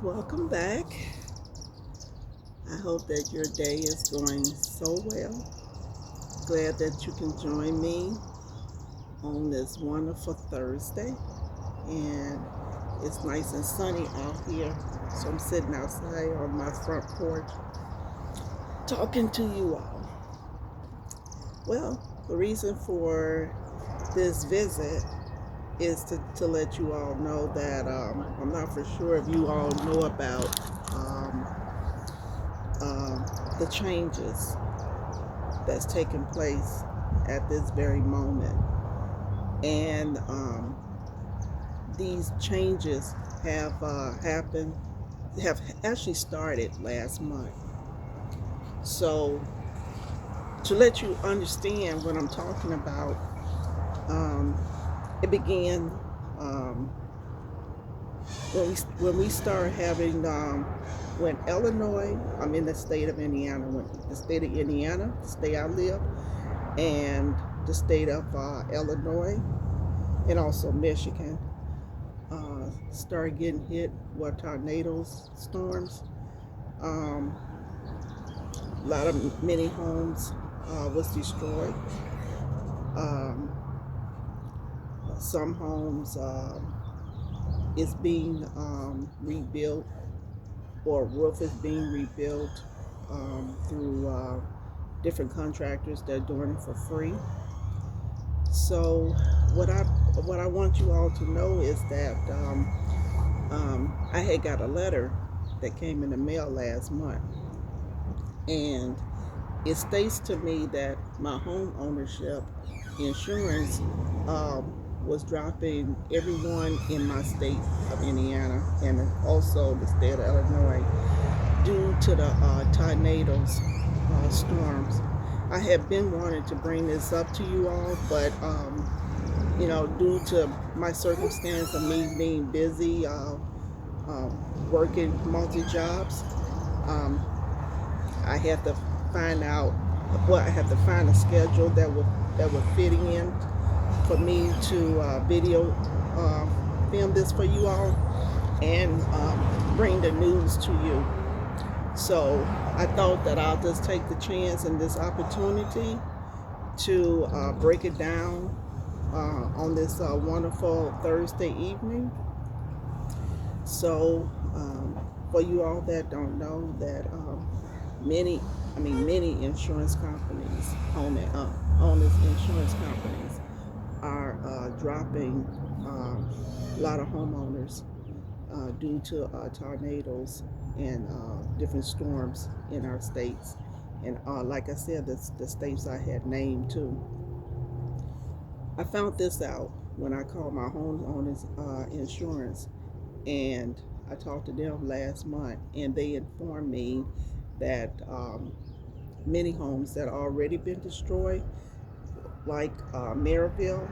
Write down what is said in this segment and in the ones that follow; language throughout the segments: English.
Welcome back. I hope that your day is going so well. Glad that you can join me on this wonderful Thursday. And it's nice and sunny out here. So I'm sitting outside on my front porch talking to you all. Well, the reason for this visit is to let you all know that I'm not for sure if you all know about um, the changes that's taking place at this very moment. And these changes have actually started last month. So, to let you understand what I'm talking about, um, it began um, when we started having when Illinois, I'm in the state of Indiana, when the state of Indiana, the state I live, and the state of Illinois, and also Michigan, started getting hit with tornadoes, storms. Um, a lot of many homes was destroyed. Um, some homes is being rebuilt, or roof is being rebuilt through different contractors that are doing it for free. So what I what I want you all to know is that I had got a letter that came in the mail last month, and it states to me that my home ownership insurance was dropping everyone in my state of Indiana and also the state of Illinois due to the tornadoes, storms. I have been wanting to bring this up to you all, but due to my circumstance of me being busy, working multi jobs, um, I had to find out. Well, I had to find a schedule that would fit in for me to video film this for you all and bring the news to you. So I thought that I'll just take the chance and this opportunity to break it down on this wonderful Thursday evening. So for you all that don't know, that many, many insurance companies, owners insurance companies, are dropping a lot of homeowners due to tornadoes and different storms in our states. And like I said, the states I had named too. I found this out when I called my homeowners insurance, and I talked to them last month, and they informed me that many homes that already been destroyed, like Maryville.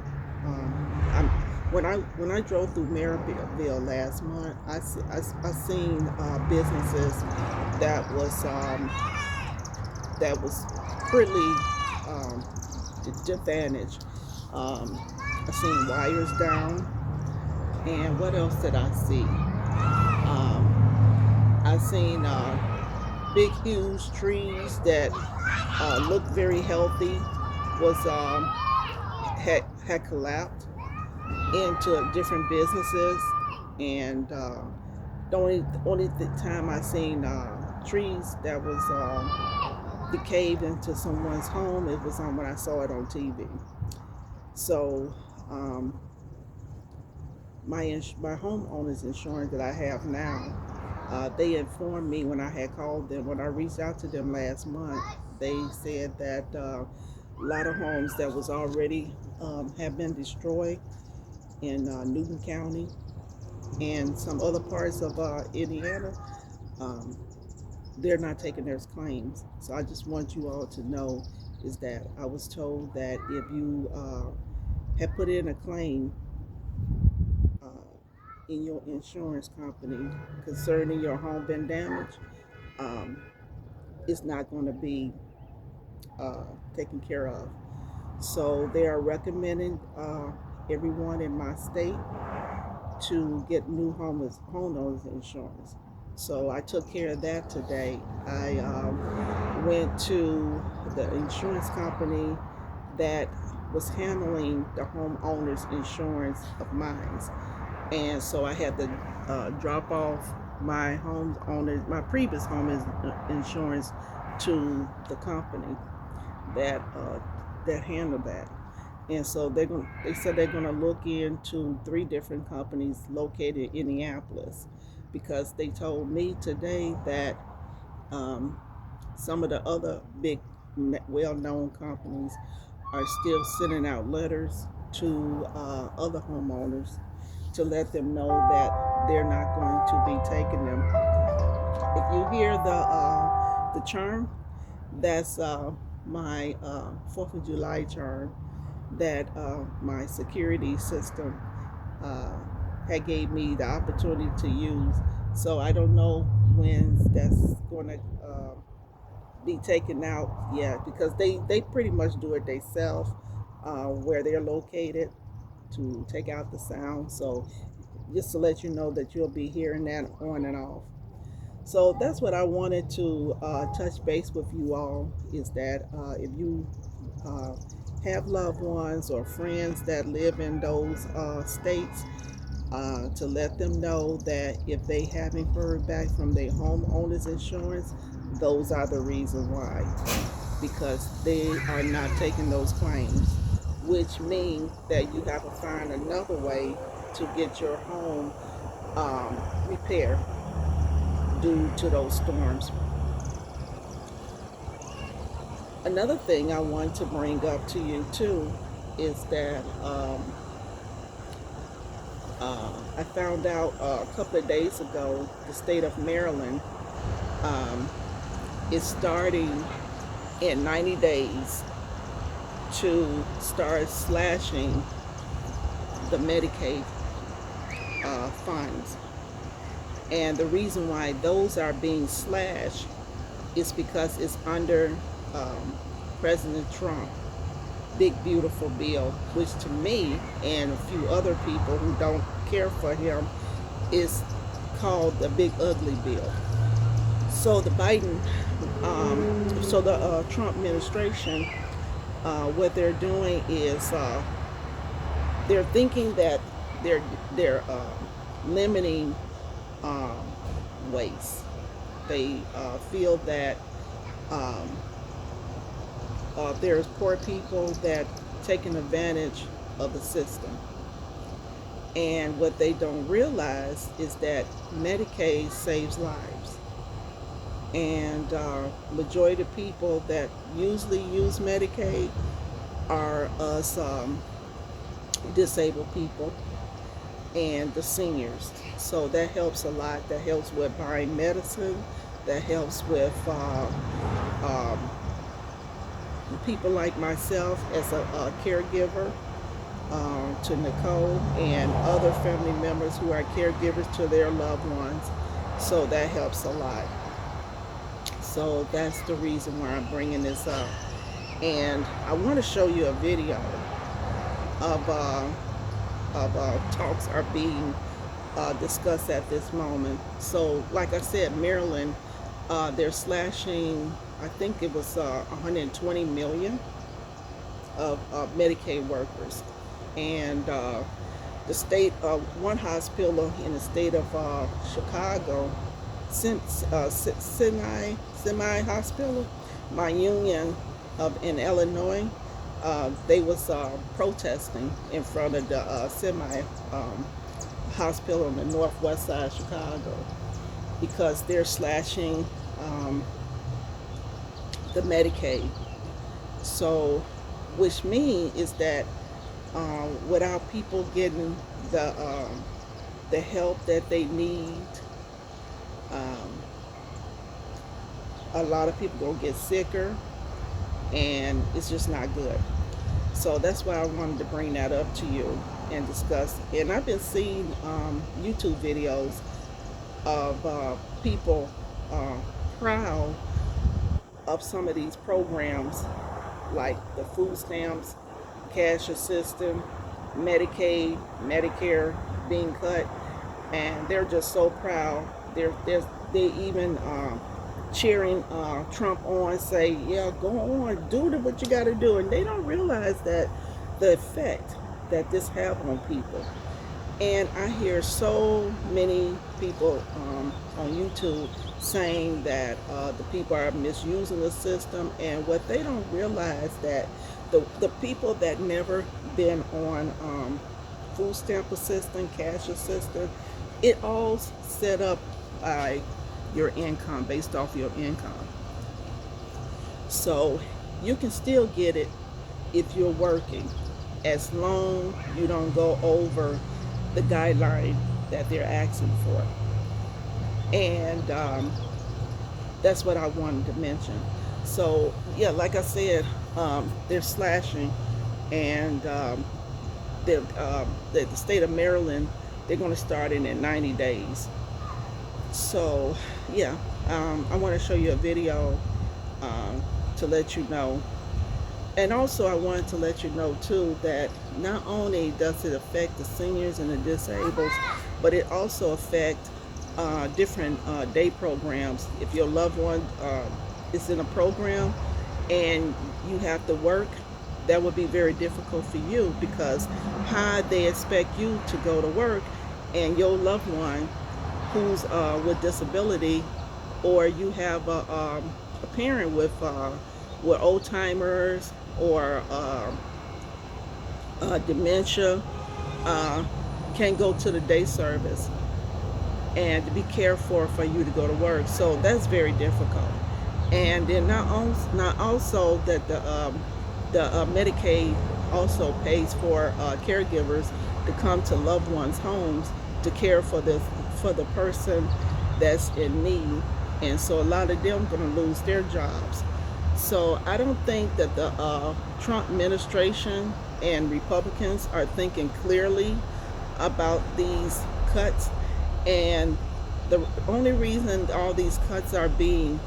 I'm, when I drove through Maryville last month, I seen businesses that was pretty um, disadvantaged. I seen wires down, and what else did I see? I seen big, huge trees that looked very healthy was had collapsed into different businesses, and the only time I seen trees that was decayed into someone's home, it was on when I saw it on TV. So my homeowner's insurance that I have now, they informed me when I had called them, when I reached out to them last month, they said that a lot of homes that was already have been destroyed in Newton County and some other parts of Indiana, um, they're not taking their claims. So I just want you all to know is that I was told that if you have put in a claim uh, in your insurance company concerning your home being damaged, um, it's not going to be taken care of. So they are recommending everyone in my state to get new homeowners insurance. So I took care of that today. I went to the insurance company that was handling the homeowner's insurance of mine. And so I had to drop off my previous home insurance to the company that that handled that. And so they said they're gonna look into three different companies located in Minneapolis, because they told me today that um, some of the other big, well-known companies are still sending out letters to other homeowners to let them know that they're not going to be taking them. If you hear the charm, that's my Fourth of July charm that my security system uh, had gave me the opportunity to use. So I don't know when that's going to be taken out yet, because they pretty much do it themselves where they're located to take out the sound. So just to let you know that you'll be hearing that on and off. So that's what I wanted to touch base with you all, is that if you uh, have loved ones or friends that live in those states, to let them know that if they haven't heard back from their homeowners insurance, those are the reason why, because they are not taking those claims, which means that you have to find another way to get your home repaired due to those storms. Another thing I want to bring up to you too is that I found out a couple of days ago the state of Maryland um, is starting in 90 days to start slashing the Medicaid funds. And the reason why those are being slashed is because it's under um, President Trump big beautiful bill, which to me and a few other people who don't care for him is called the big ugly bill. So the Trump administration, what they're doing is they're thinking that they're limiting um, waste. They feel that um, there's poor people that taking advantage of the system. And what they don't realize is that Medicaid saves lives. And majority of people that usually use Medicaid are us disabled people and the seniors. So that helps a lot. That helps with buying medicine. That helps with um, people like myself as a caregiver to Nicole and other family members who are caregivers to their loved ones. So that helps a lot. So that's the reason why I'm bringing this up. And I want to show you a video of talks are being discussed at this moment. So, like I said, Maryland, they're slashing, I think it was 120 million of Medicaid workers. And the state, one hospital in the state of Chicago, Semi Hospital, my union in Illinois, they was protesting in front of the Semi Hospital on the northwest side of Chicago, because they're slashing the Medicaid. So, which means is that without people getting the help that they need, um, a lot of people gonna get sicker, and it's just not good. So that's why I wanted to bring that up to you and discuss. And I've been seeing YouTube videos of people proud of some of these programs, like the food stamps, cash assistance, Medicaid, Medicare being cut, and they're just so proud. they even cheering Trump on, say, yeah, go on, do what you got to do. And they don't realize that the effect that this have on people. And I hear so many people on YouTube saying that the people are misusing the system, and what they don't realize that the people that never been on food stamp assistance, cash assistance, it all set up by your income, based off your income. So you can still get it if you're working, as long you don't go over the guideline that they're asking for. And that's what I wanted to mention. So yeah, like I said, they're slashing, and the state of Maryland, they're going to start in 90 days. So yeah, I want to show you a video um, to let you know. And also, I wanted to let you know too that not only does it affect the seniors and the disabled, but it also affects different day programs. If your loved one is in a program and you have to work, that would be very difficult for you, because how they expect you to go to work and your loved one who's with disability, or you have a parent with old timers or dementia, uh, can go to the day service and to be cared for you to go to work. So that's very difficult. And then not also that the Medicaid also pays for caregivers to come to loved ones' homes to care for the person that's in need, and so a lot of them are going to lose their jobs. So I don't think that the Trump administration and Republicans are thinking clearly about these cuts. And the only reason all these cuts are being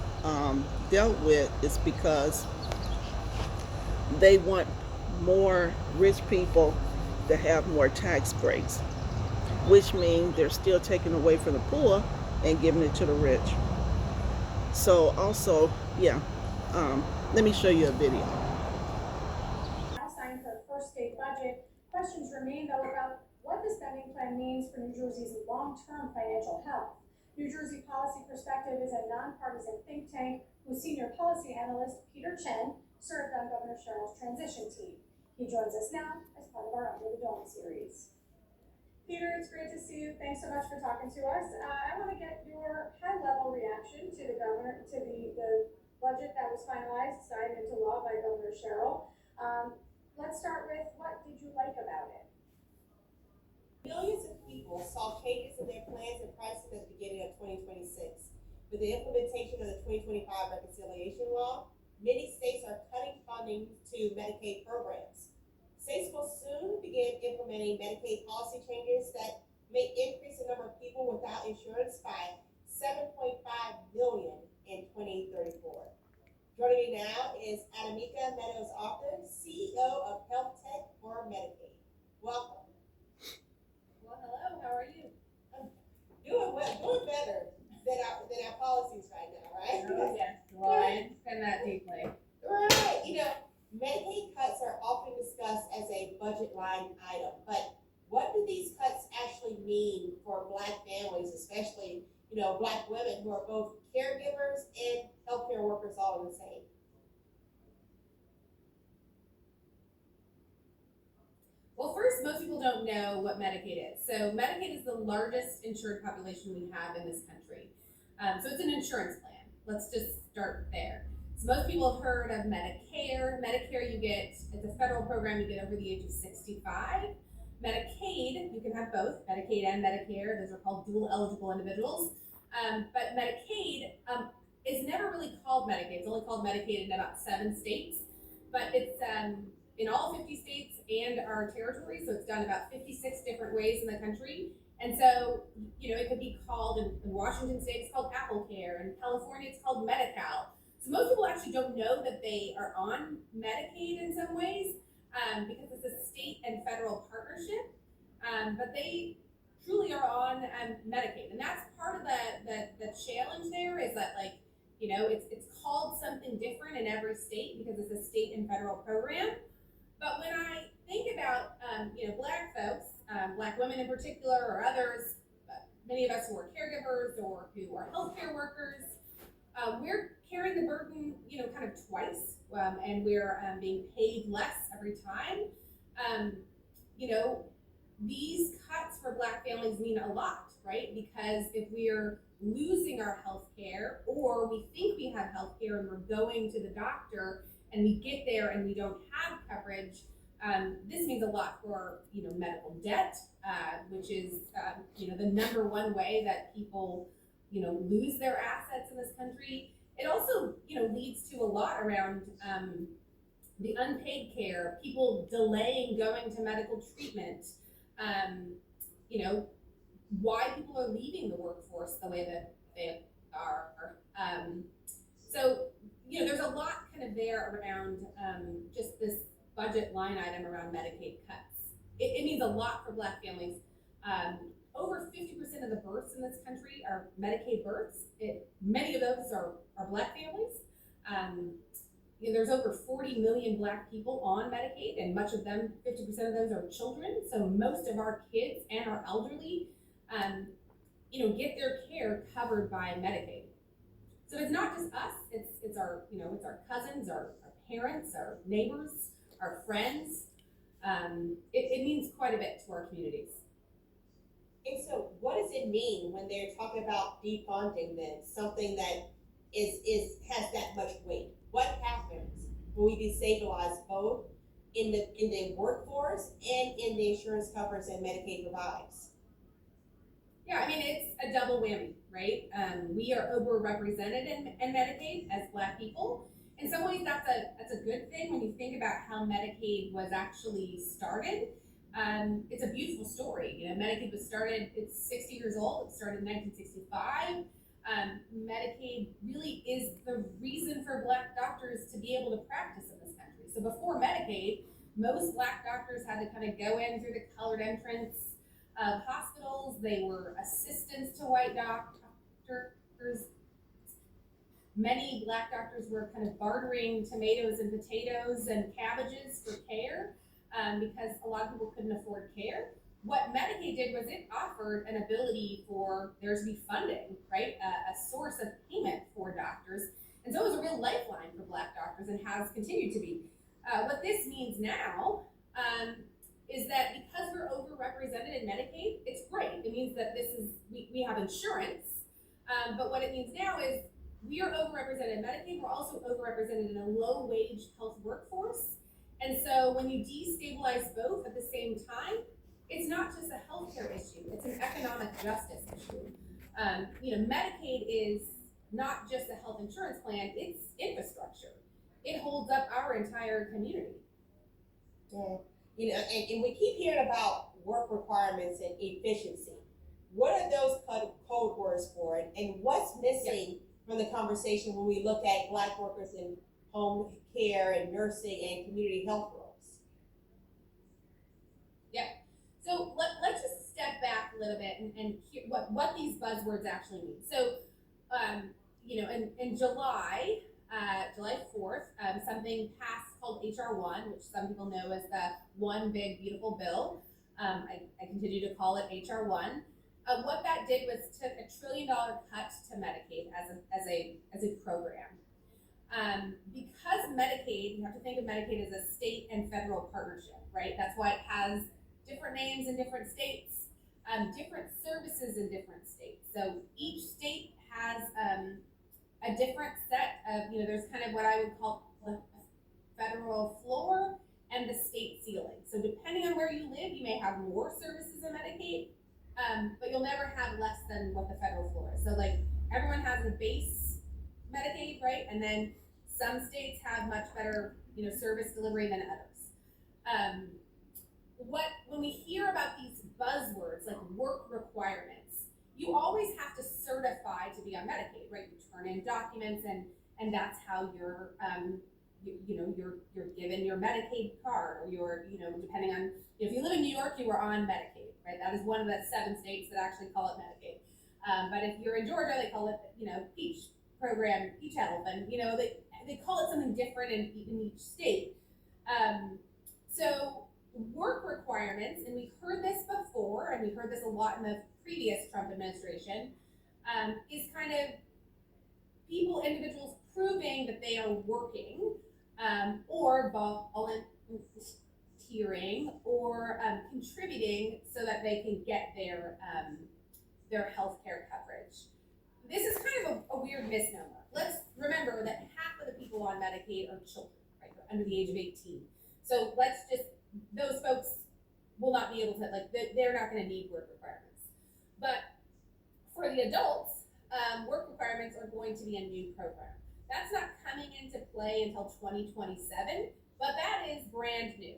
dealt with is because they want more rich people to have more tax breaks, which means they're still taking away from the poor and giving it to the rich. So also, yeah, let me show you a video. Signed her first state budget. Questions remain, though, about what the spending plan means for New Jersey's long-term financial health. New Jersey Policy Perspective is a nonpartisan think tank whose senior policy analyst, Peter Chen, served on Governor Sherrill's transition team. He joins us now as part of our Under the Dome series. Peter, it's great to see you. Thanks so much for talking to us. I want to get your high-level reaction to the governor, to the budget that was finalized, signed into law by Governor Sherrill. Let's start with, what did you like about it? Millions of people saw changes in their plans and prices at the beginning of 2026. With the implementation of the 2025 reconciliation law, many states are cutting funding to Medicaid programs. States will soon begin implementing Medicaid policy changes that may increase the number of people without insurance by 7.5 million in 2034. Joining me now is Adamika Meadows-Arthur, CEO of Health Tech for Medicaid. Welcome. Well, hello, how are you? I'm doing well, doing better than our policies right now, right? Oh, yes, well, I understand that deeply. Right. Medicaid cuts are often discussed as a budget line item, but what do these cuts actually mean for Black families, especially, Black women who are both caregivers and healthcare workers all in the same? Well, first, most people don't know what Medicaid is. So Medicaid is the largest insured population we have in this country. So it's an insurance plan. Let's just start there. So most people have heard of Medicare. Medicare, you get, it's a federal program, you get over the age of 65. Medicaid, you can have both, Medicaid and Medicare. Those are called dual eligible individuals. But Medicaid is never really called Medicaid. It's only called Medicaid in about 7 states. But it's in all 50 states and our territories, so it's done about 56 different ways in the country. And so, it could be called, in Washington state, it's called Apple Care. In California, it's called Medi-Cal. So most people actually don't know that they are on Medicaid in some ways, because it's a state and federal partnership, but they truly are on Medicaid. And that's part of the challenge there is that, like, you know, it's called something different in every state because it's a state and federal program. But when I think about, you know, Black folks, Black women in particular, or others, many of us who are caregivers or who are healthcare workers, we're carrying the burden, you know, kind of twice, and we're being paid less every time. You know, these cuts for Black families mean a lot, right? Because if we're losing our health care, or we think we have health care and we're going to the doctor and we get there and we don't have coverage, this means a lot for, you know, medical debt, which is, you know, the number one way that people, you know, lose their assets in this country. It also, you know, leads to a lot around the unpaid care, people delaying going to medical treatment, you know, why people are leaving the workforce the way that they are. So, you know, there's a lot kind of there around just this budget line item around Medicaid cuts. It means a lot for Black families. Over 50% of the births in this country are Medicaid births. Many of those are Black families. You know, there's over 40 million Black people on Medicaid, and much of them, 50% of those are children. So most of our kids and our elderly, you know, get their care covered by Medicaid. So it's not just us, it's our, you know, it's our cousins, our parents, our neighbors, our friends. It means quite a bit to our communities. And so what does it mean when they're talking about defunding then, something that has that much weight? What happens when we destabilize both in the workforce and in the insurance coverage that Medicaid provides? Yeah, I mean, it's a double whammy, right? We are overrepresented in Medicaid as Black people. In some ways, that's a good thing when you think about how Medicaid was actually started. It's a beautiful story. You know, Medicaid was started, it's 60 years old. It started in 1965. Medicaid really is the reason for Black doctors to be able to practice in this country. So before Medicaid, most Black doctors had to kind of go in through the colored entrance of hospitals. They were assistants to white doctors. Many Black doctors were kind of bartering tomatoes and potatoes and cabbages for care because a lot of people couldn't afford care. What Medicaid did was it offered an ability for there to be funding, right? A source of payment for doctors. And so it was a real lifeline for Black doctors and has continued to be. What this means now is that because we're overrepresented in Medicaid, it's great. It means that we have insurance, but what it means now is we are overrepresented in Medicaid. We're also overrepresented in a low-wage health workforce. And so when you destabilize both at the same time, it's not just a healthcare issue, it's an economic justice issue. You know, Medicaid is not just a health insurance plan, it's infrastructure. It holds up our entire community. Yeah. You know, and we keep hearing about work requirements and efficiency. What are those code words for it, and what's missing from the conversation when we look at Black workers in home care and nursing and community health roles? Yeah. So let's just step back a little bit and hear what these buzzwords actually mean. So, you know, in July 4th, something passed called HR 1, which some people know as the One Big Beautiful Bill. I continue to call it HR 1. What that did was took $1 trillion cut to Medicaid as a program. Because Medicaid, you have to think of Medicaid as a state and federal partnership, right? That's why it has different names in different states, different services in different states. So each state has a different set of, you know, there's kind of what I would call the federal floor and the state ceiling. So depending on where you live, you may have more services in Medicaid, but you'll never have less than what the federal floor is. So like everyone has a base Medicaid, right? And then some states have much better, you know, service delivery than others. When we hear about these buzzwords like work requirements, you always have to certify to be on Medicaid, right? You turn in documents and that's how you're you're given your Medicaid card, or your, you know, depending on, if you live in New York, you are on Medicaid, right? That is one of the 7 states that actually call it Medicaid. But if you're in Georgia, they call it, peach program, peach health, and they call it something different in each state. So work requirements, and we've heard this before, and we heard this a lot in the previous Trump administration, is kind of individuals proving that they are working, or volunteering, or contributing so that they can get their health care coverage. This is kind of a weird misnomer. Let's remember that half of the people on Medicaid are children, right? They're under the age of 18. So those folks will not be able to, they're not going to need work requirements. But for the adults, work requirements are going to be a new program. That's not coming into play until 2027, but that is brand new.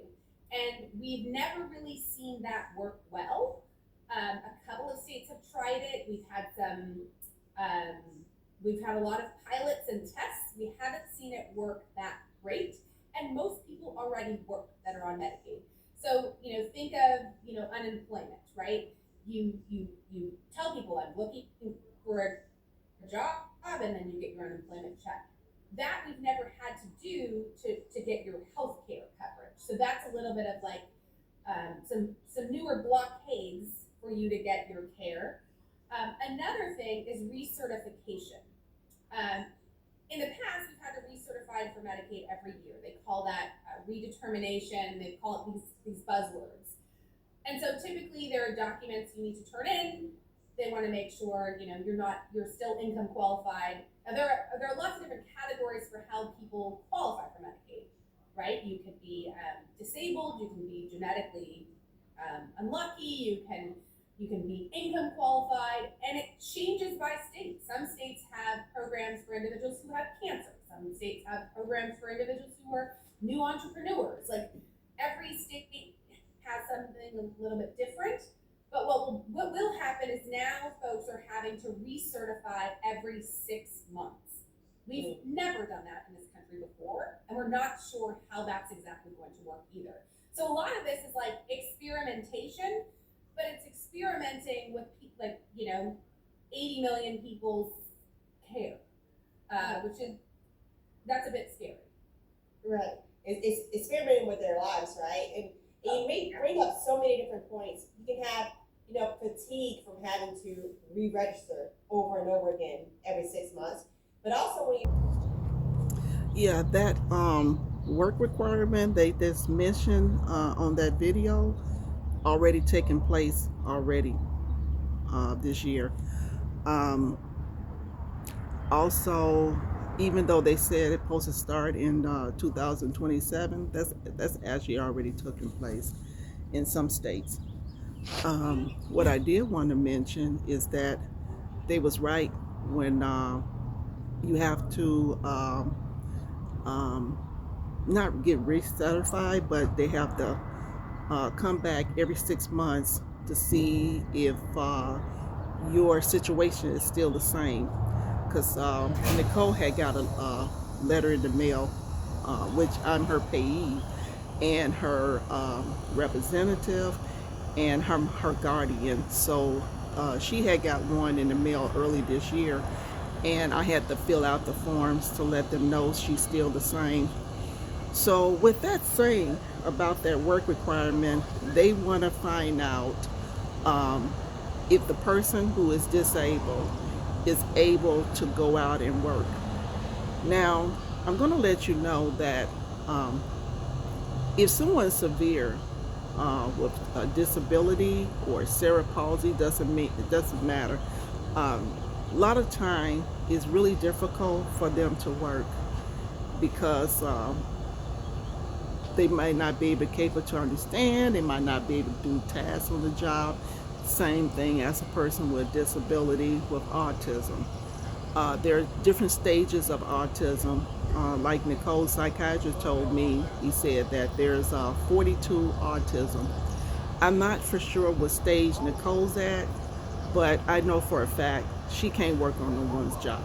And we've never really seen that work well. A couple of states have tried it. We've had a lot of pilots and tests. We haven't seen it work that great. And most people already work that are on Medicaid. So, think of, unemployment, right? You tell people, I'm looking for a job, and then you get your unemployment check. That we've never had to do to get your health care coverage. So that's a little bit of some newer blockades for you to get your care. Another thing is recertification. In the past, we've had to recertify for Medicaid every year. They call that redetermination. They call it these buzzwords. And so typically there are documents you need to turn in. They want to make sure you're still income qualified. Now, there are lots of different categories for how people qualify for Medicaid, right? You could be disabled. You can be genetically unlucky. You can be income qualified, and it changes by state. Some states have programs for individuals who have cancer. Some states have programs for individuals who are new entrepreneurs. Every state has something a little bit different. But what will happen is now folks are having to recertify every 6 months. We've never done that in this country before, and we're not sure how that's exactly going to work either. So a lot of this is experimentation, but it's experimenting with 80 million people's care, that's a bit scary. Right. It's experimenting with their lives, right? And you may bring up so many different points. You can have, fatigue from having to re-register over and over again every 6 months. But also when you... Yeah, that work requirement they just mentioned on that video already taking place this year. Also, even though they said it's supposed to start in 2027, that's actually already taking place in some states. What I did want to mention is that they was right when you have to not get recertified, but they have to come back every 6 months to see if your situation is still the same. Because Nicole had got a letter in the mail, which I'm her payee, and her representative, and her guardian. So she had got one in the mail early this year, and I had to fill out the forms to let them know she's still the same. So with that saying about that work requirement, they want to find out if the person who is disabled is able to go out and work. Now, I'm going to let you know that if someone's severe with a disability or cerebral palsy, it doesn't matter. A lot of time it's really difficult for them to work because they might not be able to understand, they might not be able to do tasks on the job. Same thing as a person with disability with autism. There are different stages of autism. Like Nicole's psychiatrist told me, he said that there's 42 autism. I'm not for sure what stage Nicole's at, but I know for a fact she can't work on no one's job.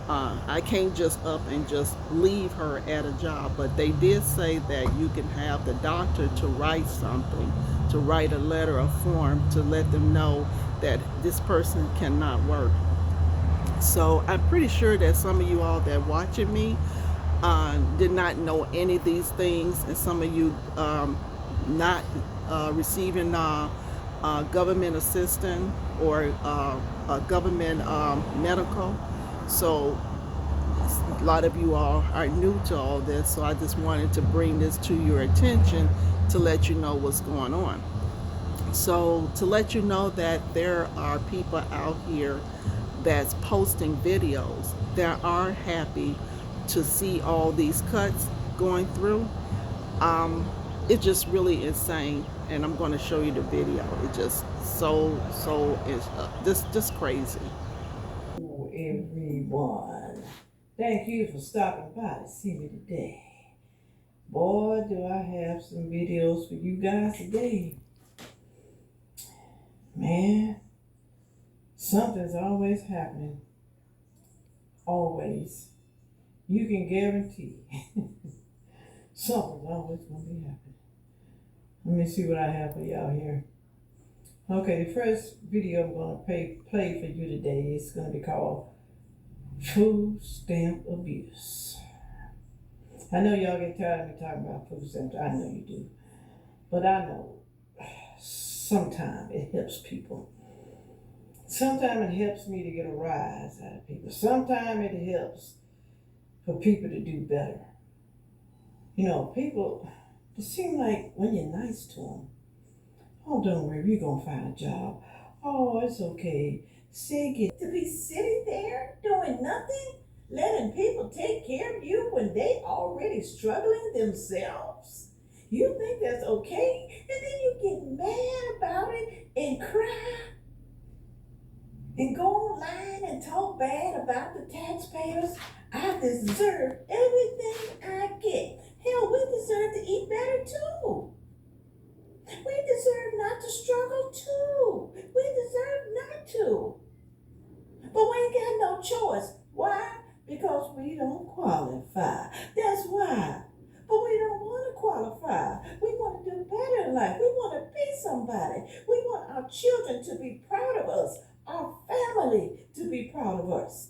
I can't just up and just leave her at a job, but they did say that you can have the doctor to write something, to write a letter or form to let them know that this person cannot work. So I'm pretty sure that some of you all that watching me did not know any of these things, and some of you not receiving government assistance or government medical. So a lot of you all are new to all this, so I just wanted to bring this to your attention to let you know what's going on. So to let you know that there are people out here that's posting videos that are happy to see all these cuts going through. It's just really insane, and I'm going to show you the video. It's just so it's just crazy. Hello, everyone. Thank you for stopping by to see me today. Boy, do I have some videos for you guys today. Man, something's always happening. Always. You can guarantee something's always going to be happening. Let me see what I have for y'all here. Okay, the first video I'm going to play for you today is going to be called Food Stamp Abuse. I know y'all get tired of me talking about food stamps. I know you do. But I know sometimes it helps people. Sometimes it helps me to get a rise out of people. Sometimes it helps for people to do better. You know, people, it seems like when you're nice to them, oh, don't worry, you're going to find a job. Oh, it's okay. To be sitting there doing nothing, letting people take care of you when they already struggling themselves. You think that's okay? And then you get mad about it and cry and go online and talk bad about the taxpayers. I deserve everything I get. Hell, we deserve to eat better too. We deserve not to struggle too. We deserve not to. But we ain't got no choice. Why? Because we don't qualify. That's why. But we don't want to qualify. We want to do better in life. We want to be somebody. We want our children to be proud of us. Our family to be proud of us.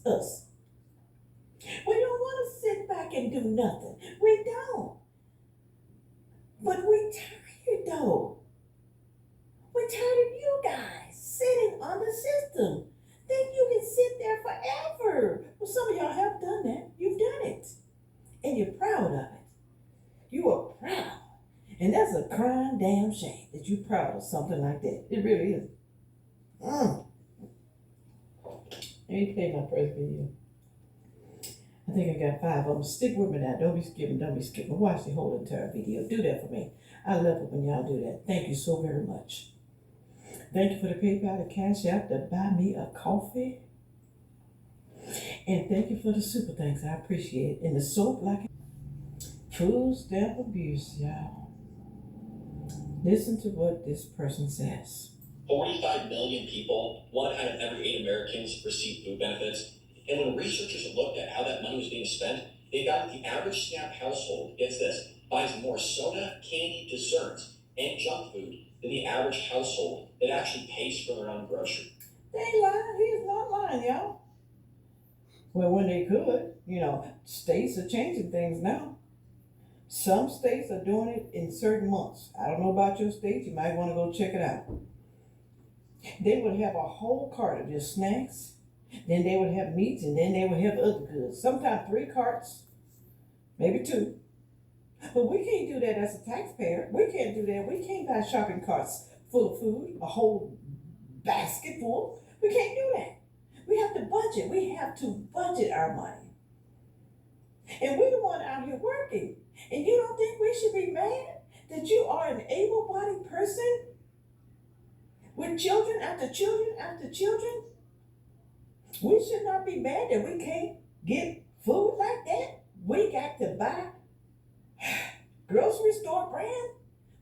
We don't want to sit back and do nothing. We don't. But we're tired though. We're tired of you guys sitting on the system. Think you can sit there forever. Well, some of y'all have done that. You've done it. And you're proud of it. You are proud. And that's a crying damn shame that you're proud of something like that. It really is. Let me play my first video. I think I got 5 of them. Stick with me now. Don't be skipping. Watch the whole entire video. Do that for me. I love it when y'all do that. Thank you so very much. Thank you for the PayPal, the Cash App to buy me a coffee. And thank you for the super thanks. I appreciate it. And the soap like food stamp abuse, y'all. Listen to what this person says. 45 million people, 1 out of every 8 Americans, receive food benefits. And when researchers looked at how that money was being spent, they found that the average SNAP household, gets this, buys more soda, candy, desserts, and junk food than the average household that actually pays for their own grocery. They ain't lying. He is not lying, y'all. Well, when they could, states are changing things now. Some states are doing it in certain months. I don't know about your state. You might want to go check it out. They would have a whole cart of just snacks. Then they would have meats, and then they would have other goods. Sometimes 3 carts, maybe 2. But we can't do that as a taxpayer. We can't do that. We can't buy shopping carts full of food, a whole basket full. We can't do that. We have to budget. We have to budget our money. And we're the one out here working. And you don't think we should be mad that you are an able-bodied person with children after children after children? We should not be mad that we can't get food like that. We got to buy grocery store brand.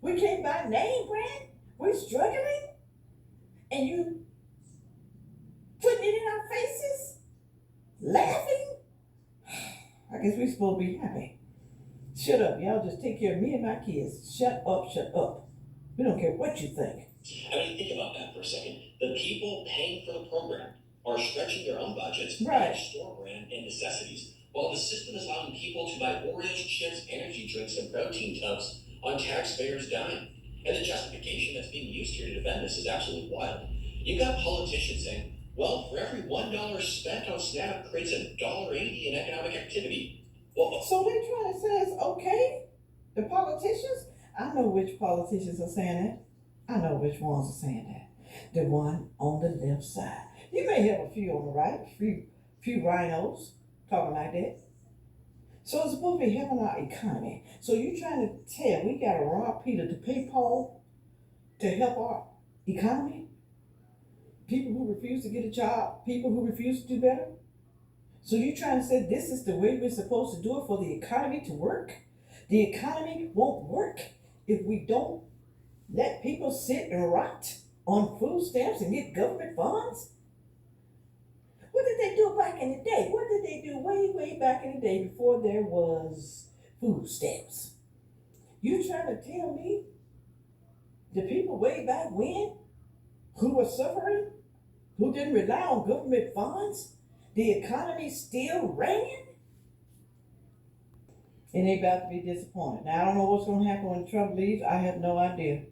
We can't buy name brand. We're struggling. And you putting it in our faces, laughing. I guess we're supposed to be happy. Shut up. Y'all just take care of me and my kids. Shut up, shut up. We don't care what you think. I mean, think about that for a second. The people paying for the program are stretching their own budgets, Right. buying store brand and necessities, while the system is allowing people to buy Oreos, chips, energy drinks, and protein tubs on taxpayers' dime. And the justification that's being used here to defend this is absolutely wild. You've got politicians saying, well, for every $1 spent on SNAP creates $1.80 in economic activity. Well, So they trying to say it's okay? The politicians? I know which politicians are saying that. I know which ones are saying that. The one on the left side. You may have a few on the right, few rhinos talking like that. So it's supposed to be helping our economy. So you trying to tell we got to rob Peter to pay Paul to help our economy? People who refuse to get a job, people who refuse to do better? So you trying to say this is the way we're supposed to do it for the economy to work? The economy won't work if we don't let people sit and rot on food stamps and get government funds? What did they do back in the day? What did they do way back in the day before there was food stamps? You trying to tell me the people way back when who were suffering, who didn't rely on government funds, the economy still ran? And they about to be disappointed. Now I don't know what's gonna happen when Trump leaves. I have no idea.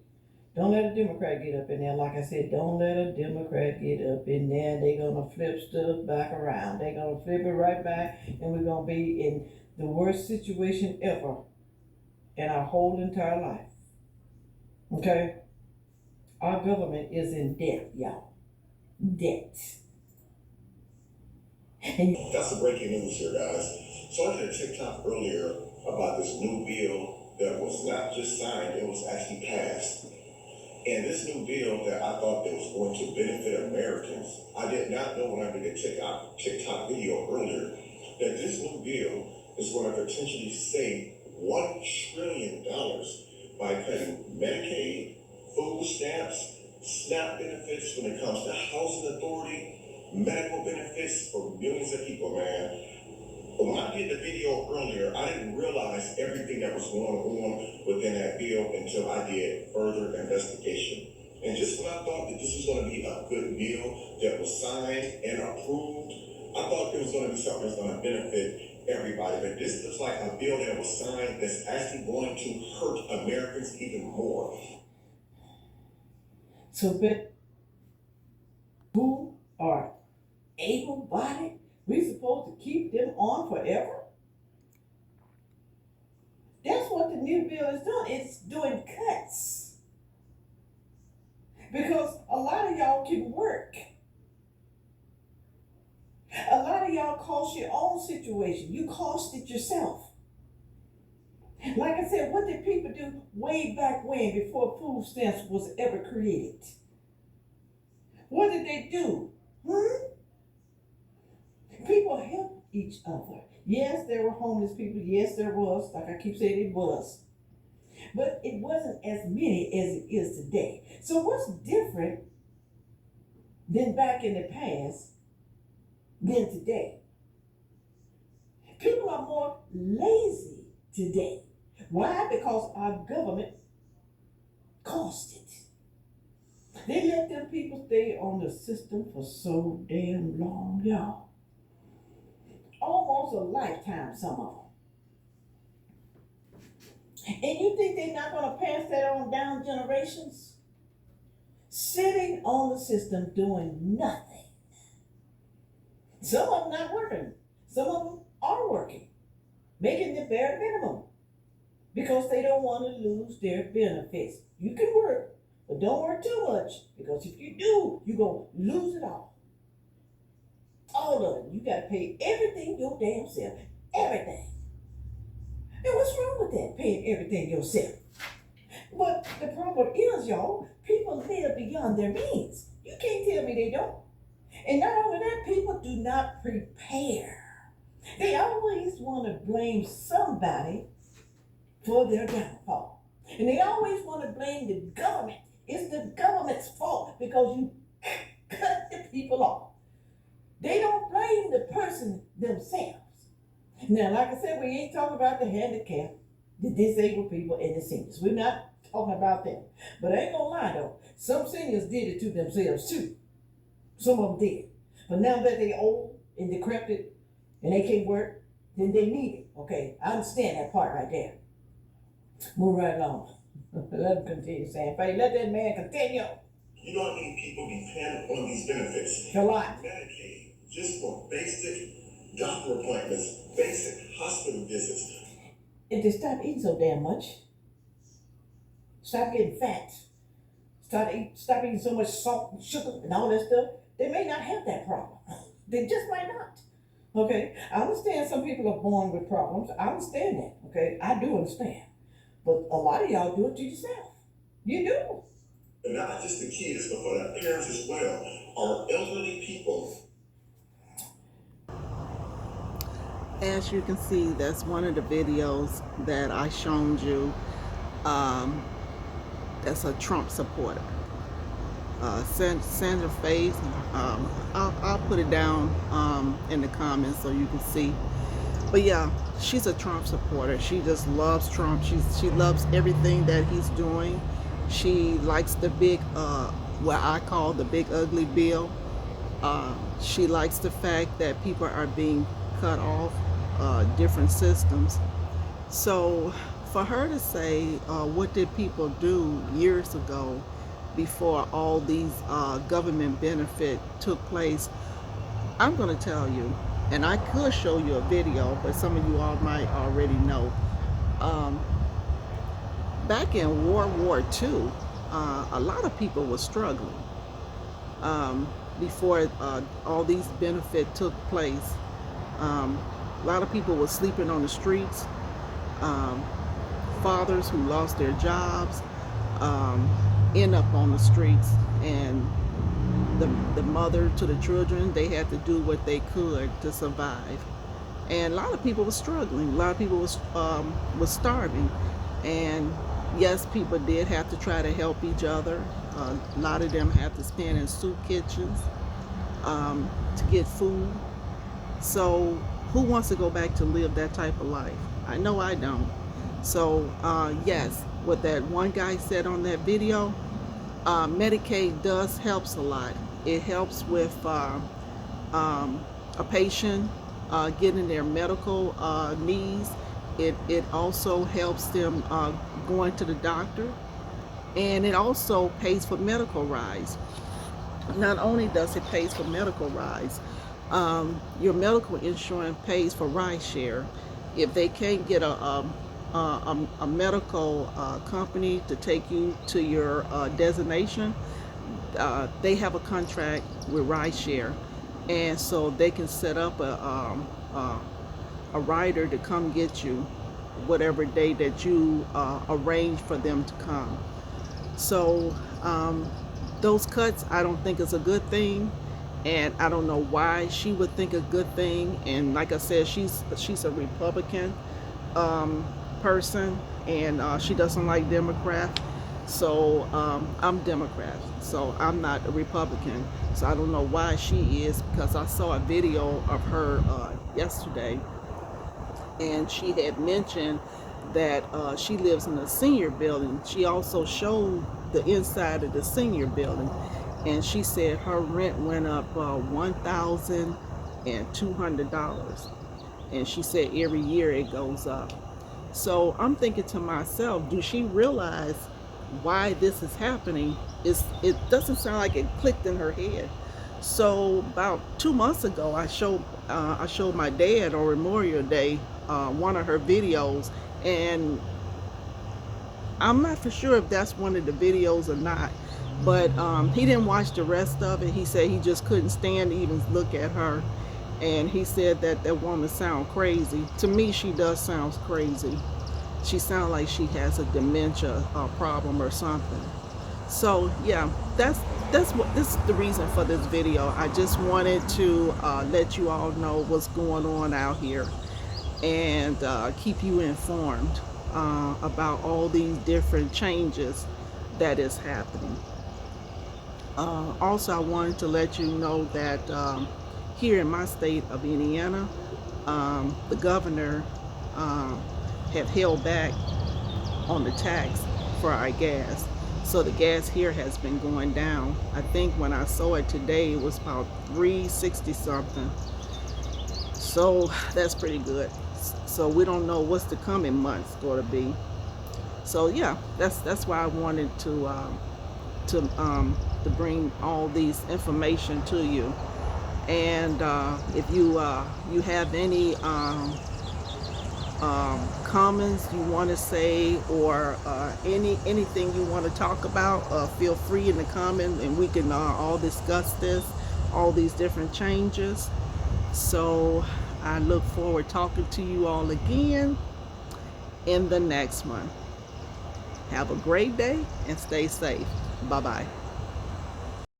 Don't let a Democrat get up in there. Like I said, don't let a Democrat get up in there. They're going to flip stuff back around. They're going to flip it right back, and we're going to be in the worst situation ever in our whole entire life. Okay? Our government is in debt, y'all. Debt. That's the breaking news here, guys. So I did a TikTok earlier about this new bill that was not just signed, it was actually passed. And this new bill that I thought that was going to benefit Americans, I did not know when I did a TikTok video earlier that this new bill is going to potentially save $1 trillion by cutting Medicaid, food stamps, SNAP benefits when it comes to housing authority, medical benefits for millions of people, man. But when I did the video earlier, I didn't realize everything that was going on within that bill until I did further investigation. And just when I thought that this was going to be a good bill that was signed and approved, I thought it was going to be something that's going to benefit everybody. But this looks like a bill that was signed that's actually going to hurt Americans even more. So, but who are able-bodied, we supposed to keep them on forever? That's what the new bill is doing. It's doing cuts. Because a lot of y'all can work. A lot of y'all cost your own situation. You cost it yourself. Like I said, what did people do way back when, before food stamps was ever created? What did they do? People helped each other. Yes, there were homeless people. Yes, there was. Like I keep saying, it was. But it wasn't as many as it is today. So what's different than back in the past than today? People are more lazy today. Why? Because our government cost it. They let them people stay on the system for so damn long, y'all. Almost a lifetime, some of them. And you think they're not going to pass that on down generations? Sitting on the system doing nothing. Some of them not working. Some of them are working, making the bare minimum because they don't want to lose their benefits. You can work, but don't work too much, because if you do, you're going to lose it all. All of it. You got to pay everything your damn self. Everything. And what's wrong with that, paying everything yourself? But the problem is, y'all, people live beyond their means. You can't tell me they don't. And not only that, people do not prepare. They always want to blame somebody for their downfall. And they always want to blame the government. It's the government's fault because you cut the people off. They don't blame the person themselves. Now, like I said, we ain't talking about the handicapped, the disabled people, and the seniors. We're not talking about them. But I ain't gonna lie though, some seniors did it to themselves too. Some of them did. But now that they old and decrepit and they can't work, then they need it. Okay, I understand that part right there. Move right along. Let him continue saying, "Faye, let that man continue." You know how many people depend on these benefits? A lot. Medicaid, just for basic doctor appointments, basic hospital visits. And to stop eating so damn much. Stop getting fat. Stop eating so much salt and sugar and all that stuff. They may not have that problem. They just might not. Okay, I understand some people are born with problems. I understand that. Okay, I do understand. But a lot of y'all do it to yourself. You do. And not just the kids, but for the parents as well. Our elderly people. As you can see, that's one of the videos that I shown you. That's a Trump supporter. Sandra face. I'll put it down in the comments so you can see. But yeah, she's a Trump supporter. She just loves Trump. She loves everything that he's doing. She likes the big, what I call the big ugly bill. She likes the fact that people are being cut off different systems. So for her to say, what did people do years ago before all these government benefit took place, I'm going to tell you, and I could show you a video, but some of you all might already know. Back in World War II, a lot of people were struggling before all these benefits took place. A lot of people were sleeping on the streets. Fathers who lost their jobs end up on the streets, and the mother to the children, they had to do what they could to survive. And a lot of people were struggling. A lot of people was starving. And yes, people did have to try to help each other. A lot of them had to spend in soup kitchens to get food. So who wants to go back to live that type of life? I know I don't. So yes, what that one guy said on that video, Medicaid does helps a lot. It helps with a patient getting their medical needs. It also helps them going to the doctor, and it also pays for medical rides. Not only does it pay for medical rides, your medical insurance pays for ride share. If they can't get a medical company to take you to your destination, they have a contract with rideshare, and so they can set up a rider to come get you whatever day that you arrange for them to come. So those cuts, I don't think is a good thing, and I don't know why she would think a good thing. And like I said, she's a Republican person, and she doesn't like Democrats. So I'm Democrat, so I'm not a Republican. So I don't know why she is, because I saw a video of her yesterday, and she had mentioned that she lives in a senior building. She also showed the inside of the senior building, and she said her rent went up $1,200, and she said every year it goes up. So I'm thinking to myself, do she realize why this is happening? It doesn't sound like it clicked in her head. So about 2 months ago, I showed my dad on Memorial Day one of her videos, and I'm not for sure if that's one of the videos or not, but he didn't watch the rest of it. He said he just couldn't stand to even look at her, and he said that woman sounds crazy. To me, she does sound crazy. She sounds like she has a dementia problem or something. So yeah, this is the reason for this video. I just wanted to let you all know what's going on out here, and keep you informed about all these different changes that is happening. Also, I wanted to let you know that here in my state of Indiana, the governor have held back on the tax for our gas. So the gas here has been going down. I think when I saw it today, it was about 360 something. So that's pretty good. So we don't know what's the coming months going to be. So yeah, that's why I wanted to bring all these information to you. And if you have any comments you want to say, or anything you want to talk about, feel free in the comment, and we can all discuss this, all these different changes. So I look forward talking to you all again in the next one. Have a great day and stay safe. Bye bye.